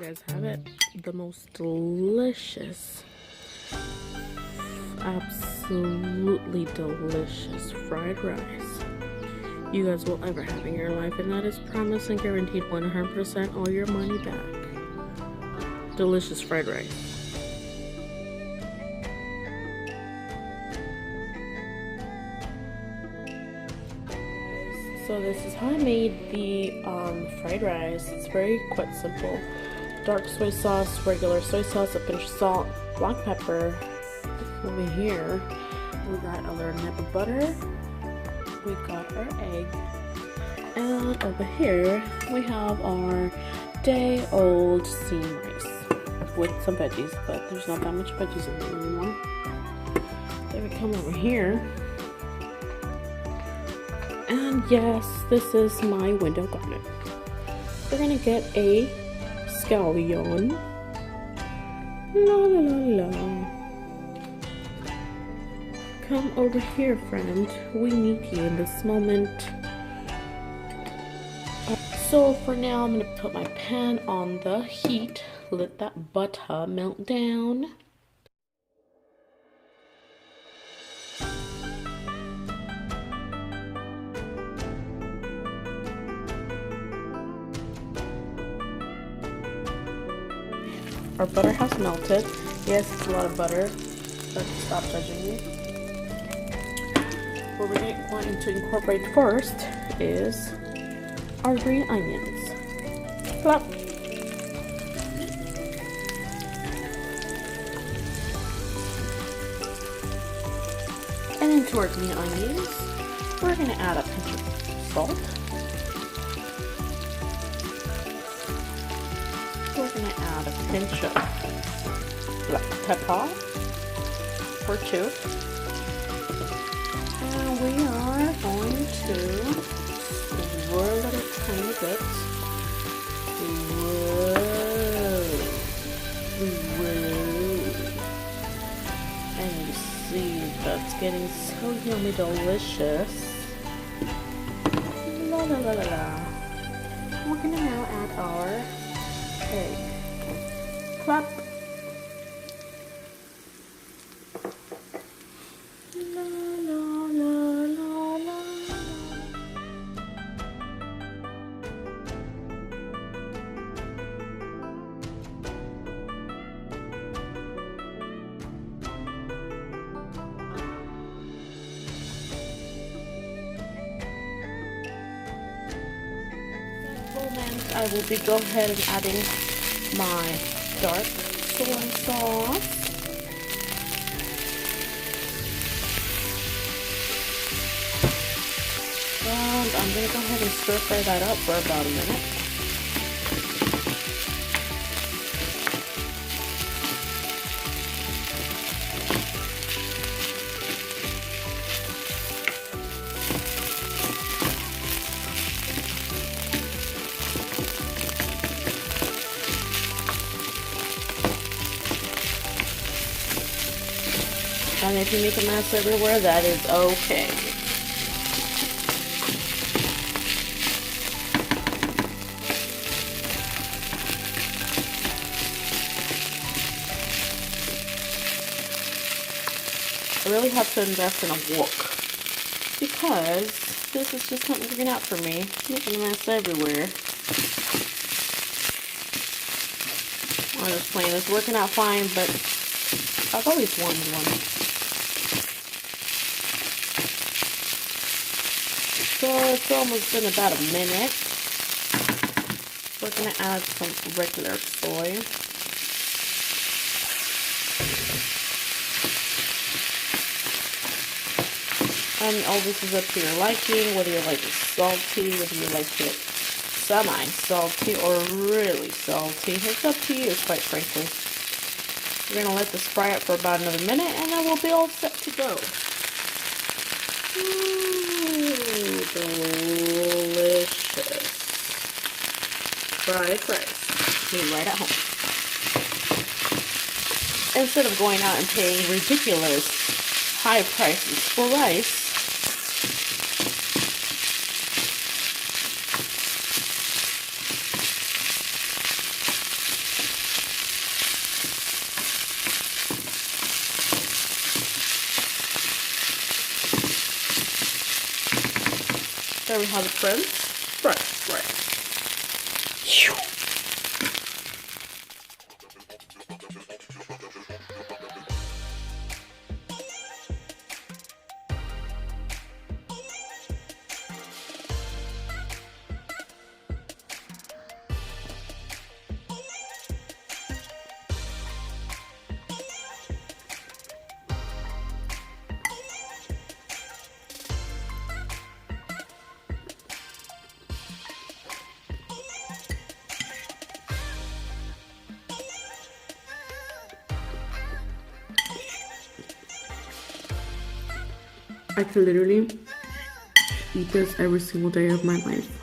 guys have it. The most delicious, absolutely delicious fried rice you guys will ever have in your life, and that is promised and guaranteed 100% all your money back. Delicious fried rice. So this is how I made the fried rice. It's quite simple. Dark soy sauce, regular soy sauce, a pinch of salt, black pepper. Over here, we got a little nip of butter. We got our egg. And over here, we have our day-old steamed rice with some veggies, but there's not that much veggies in there anymore. Then we come over here. And yes, this is my window garden. We're gonna get a scallion. La la la la. Come over here, friend. We need you in this moment. So for now, I'm gonna put my pan on the heat. Let that butter melt down. Our butter has melted. Yes, it's a lot of butter, but stop judging me. What we're going to incorporate first is our green onions. Plop. And into our green onions, we're going to add a pinch of salt. We're going to add a pinch of black pepper or two. And we are going to swirl it a tiny bit. And you see that's getting so yummy delicious. La la la la la. We're going to now add our egg. Plop. La la la la la. Moment, I will be go ahead and adding my dark soy sauce. And I'm going to go ahead and stir fry that up for about a minute. And if you make a mess everywhere, that is okay. I really have to invest in a wok because this is just not working out for me. Making a mess everywhere. I'm just playing. It's working out fine, but I've always wanted one. So it's almost been about a minute. We're going to add some regular soy. And all this is up to your liking, whether you like it salty, whether you like it semi-salty or really salty. It's up to you, quite frankly. We're going to let this fry up for about another minute and then we'll be all set to go. Delicious fried rice made right at home. Instead of going out and paying ridiculous high prices for rice, There we have it, friends. French fries. I could literally eat this every single day of my life.